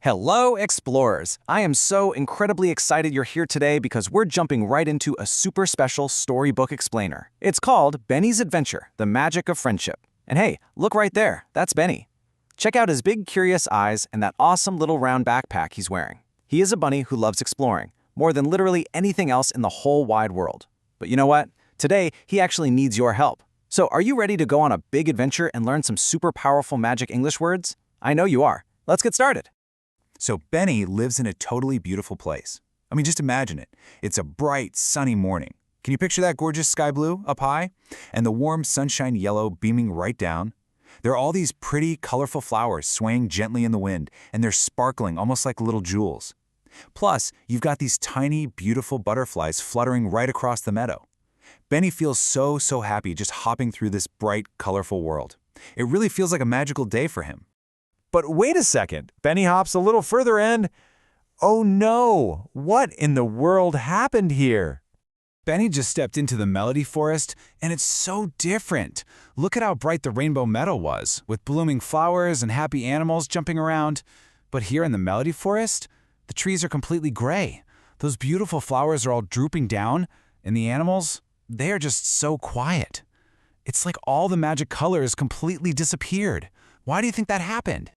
Hello, explorers! I am so incredibly excited you're here today because we're jumping right into a super special storybook explainer. It's called Benny's Adventure, The Magic of Friendship. And hey, look right there, that's Benny. Check out his big curious eyes and that awesome little round backpack he's wearing. He is a bunny who loves exploring, more than literally anything else in the whole wide world. But you know what? Today, he actually needs your help. So are you ready to go on a big adventure and learn some super powerful magic English words? I know you are. Let's get started. So Benny lives in a totally beautiful place. I mean, just imagine it. It's a bright, sunny morning. Can you picture that gorgeous sky blue up high? And the warm sunshine yellow beaming right down? There are all these pretty, colorful flowers swaying gently in the wind, and they're sparkling almost like little jewels. Plus, you've got these tiny, beautiful butterflies fluttering right across the meadow. Benny feels so happy just hopping through this bright, colorful world. It really feels like a magical day for him. But wait a second, Benny hops a little further and… oh no, what in the world happened here? Benny just stepped into the melody forest, and it's so different. Look at how bright the rainbow meadow was, with blooming flowers and happy animals jumping around. But here in the melody forest, the trees are completely gray. Those beautiful flowers are all drooping down, and the animals, they are just so quiet. It's like all the magic colors completely disappeared. Why do you think that happened?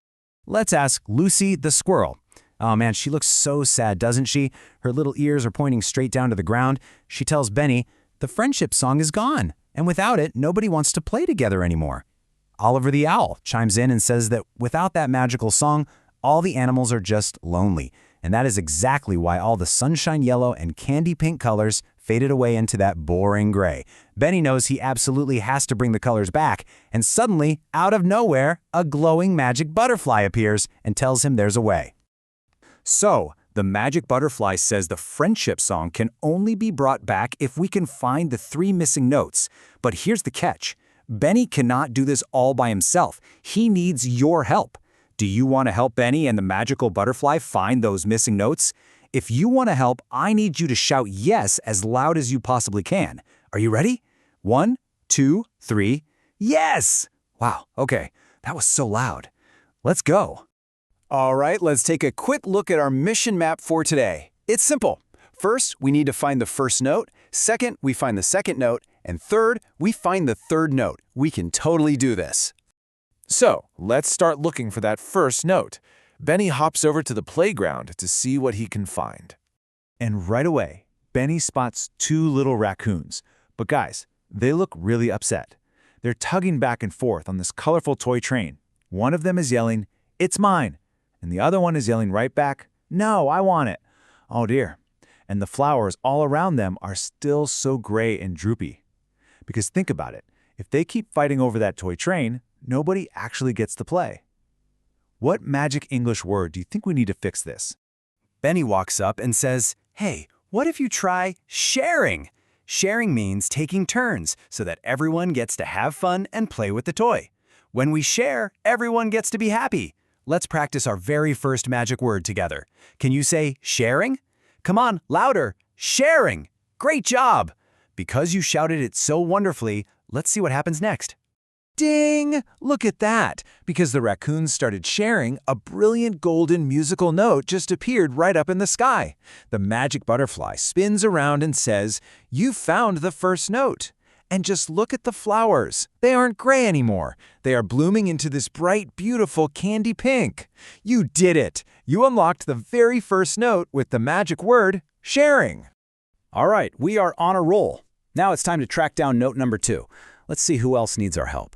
Let's ask Lucy the squirrel. Oh man, she looks so sad, doesn't she? Her little ears are pointing straight down to the ground. She tells Benny, the friendship song is gone, and without it, nobody wants to play together anymore. Oliver the owl chimes in and says that without that magical song, all the animals are just lonely. And that is exactly why all the sunshine yellow and candy pink colors faded away into that boring gray. Benny knows he absolutely has to bring the colors back, and suddenly, out of nowhere, a glowing magic butterfly appears and tells him there's a way. So, the magic butterfly says the friendship song can only be brought back if we can find the 3 missing notes. But here's the catch. Benny cannot do this all by himself. He needs your help. Do you want to help Benny and the magical butterfly find those missing notes? If you want to help, I need you to shout yes as loud as you possibly can. Are you ready? 1, 2, 3, yes! Wow, okay, that was so loud. Let's go. All right, let's take a quick look at our mission map for today. It's simple. First, we need to find the first note. Second, we find the second note. And third, we find the third note. We can totally do this. So, let's start looking for that first note. Benny hops over to the playground to see what he can find. And right away, Benny spots 2 little raccoons. But guys, they look really upset. They're tugging back and forth on this colorful toy train. One of them is yelling, "It's mine!" And the other one is yelling right back, "No, I want it!" Oh dear. And the flowers all around them are still so gray and droopy. Because think about it, if they keep fighting over that toy train, nobody actually gets to play. What magic English word do you think we need to fix this? Benny walks up and says, hey, what if you try sharing? Sharing means taking turns so that everyone gets to have fun and play with the toy. When we share, everyone gets to be happy. Let's practice our very first magic word together. Can you say sharing? Come on, louder. Sharing. Great job. Because you shouted it so wonderfully, let's see what happens next. Ding! Look at that! Because the raccoons started sharing, a brilliant golden musical note just appeared right up in the sky. The magic butterfly spins around and says, "You found the first note." And just look at the flowers. They aren't gray anymore. They are blooming into this bright, beautiful candy pink. You did it! You unlocked the very first note with the magic word, sharing. All right, we are on a roll. Now it's time to track down note number 2. Let's see who else needs our help.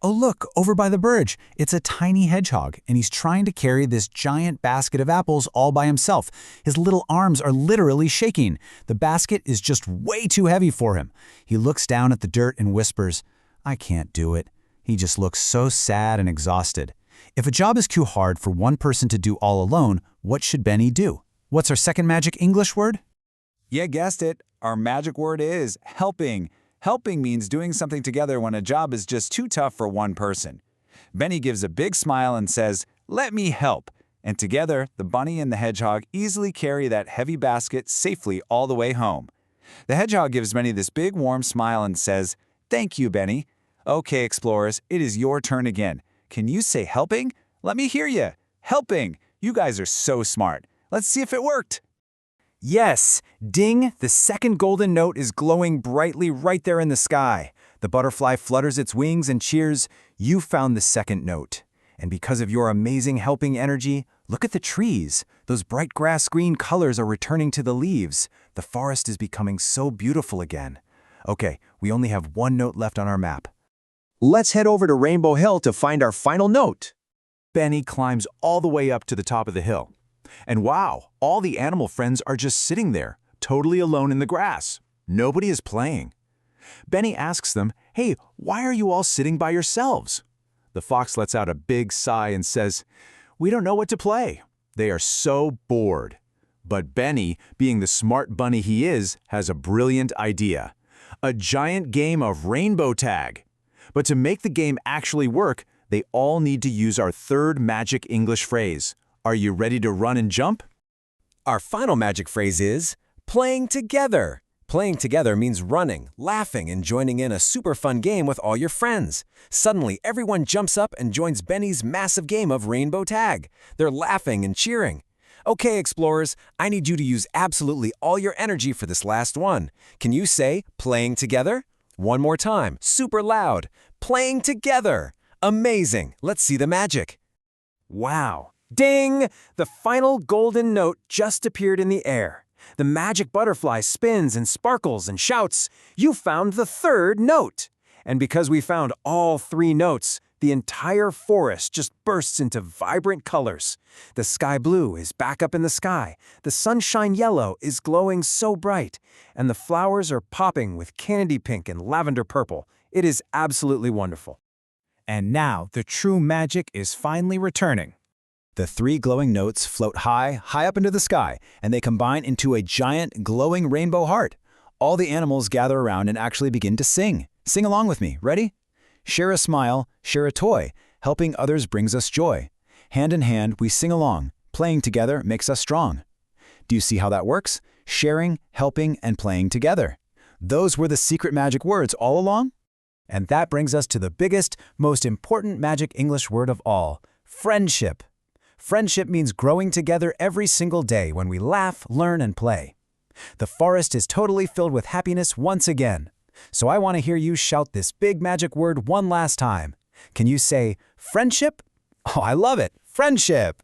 Oh look, over by the bridge, it's a tiny hedgehog, and he's trying to carry this giant basket of apples all by himself. His little arms are literally shaking. The basket is just way too heavy for him. He looks down at the dirt and whispers, I can't do it. He just looks so sad and exhausted. If a job is too hard for one person to do all alone, what should Benny do? What's our second magic English word? Yeah, guessed it. Our magic word is helping. Helping means doing something together when a job is just too tough for one person. Benny gives a big smile and says, "Let me help." And together, the bunny and the hedgehog easily carry that heavy basket safely all the way home. The hedgehog gives Benny this big warm smile and says, "Thank you, Benny." Okay, explorers, it is your turn again. Can you say helping? Let me hear you. Helping. You guys are so smart. Let's see if it worked. Yes, ding, the second golden note is glowing brightly right there in the sky. The butterfly flutters its wings and cheers, "You found the second note." And because of your amazing helping energy, look at the trees. Those bright grass green colors are returning to the leaves. The forest is becoming so beautiful again. Okay, we only have one note left on our map. Let's head over to Rainbow Hill to find our final note. Benny climbs all the way up to the top of the hill. And wow, all the animal friends are just sitting there, totally alone in the grass. Nobody is playing. Benny asks them, "Hey, why are you all sitting by yourselves?" The fox lets out a big sigh and says, "We don't know what to play." They are so bored. But Benny, being the smart bunny he is, has a brilliant idea. A giant game of rainbow tag. But to make the game actually work, they all need to use our third magic English phrase. Are you ready to run and jump? Our final magic phrase is playing together. Playing together means running, laughing, and joining in a super fun game with all your friends. Suddenly, everyone jumps up and joins Benny's massive game of rainbow tag. They're laughing and cheering. Okay, explorers, I need you to use absolutely all your energy for this last one. Can you say playing together? One more time, super loud. Playing together. Amazing. Let's see the magic. Wow. Ding! The final golden note just appeared in the air. The magic butterfly spins and sparkles and shouts, "You found the third note!" And because we found all three notes, the entire forest just bursts into vibrant colors. The sky blue is back up in the sky, the sunshine yellow is glowing so bright, and the flowers are popping with candy pink and lavender purple. It is absolutely wonderful. And now the true magic is finally returning. The three glowing notes float high up into the sky, and they combine into a giant glowing rainbow heart. All the animals gather around and actually begin to sing. Sing along with me. Ready? Share a smile, share a toy. Helping others brings us joy. Hand in hand, we sing along. Playing together makes us strong. Do you see how that works? Sharing, helping, and playing together. Those were the secret magic words all along? And that brings us to the biggest, most important magic English word of all, friendship. Friendship means growing together every single day when we laugh, learn, and play. The forest is totally filled with happiness once again. So I want to hear you shout this big magic word one last time. Can you say friendship? Oh, I love it. Friendship.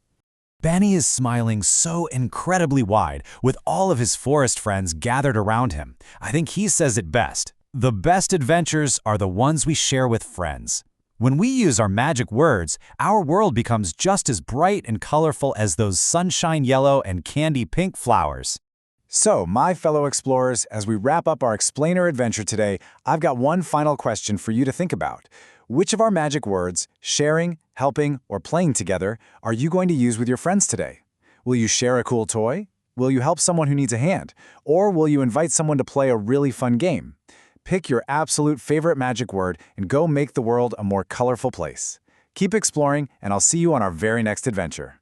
Benny is smiling so incredibly wide with all of his forest friends gathered around him. I think he says it best. The best adventures are the ones we share with friends. When we use our magic words, our world becomes just as bright and colorful as those sunshine yellow and candy pink flowers. So, my fellow explorers, as we wrap up our explainer adventure today, I've got one final question for you to think about. Which of our magic words, sharing, helping, or playing together, are you going to use with your friends today? Will you share a cool toy? Will you help someone who needs a hand? Or will you invite someone to play a really fun game? Pick your absolute favorite magic word and go make the world a more colorful place. Keep exploring, and I'll see you on our very next adventure.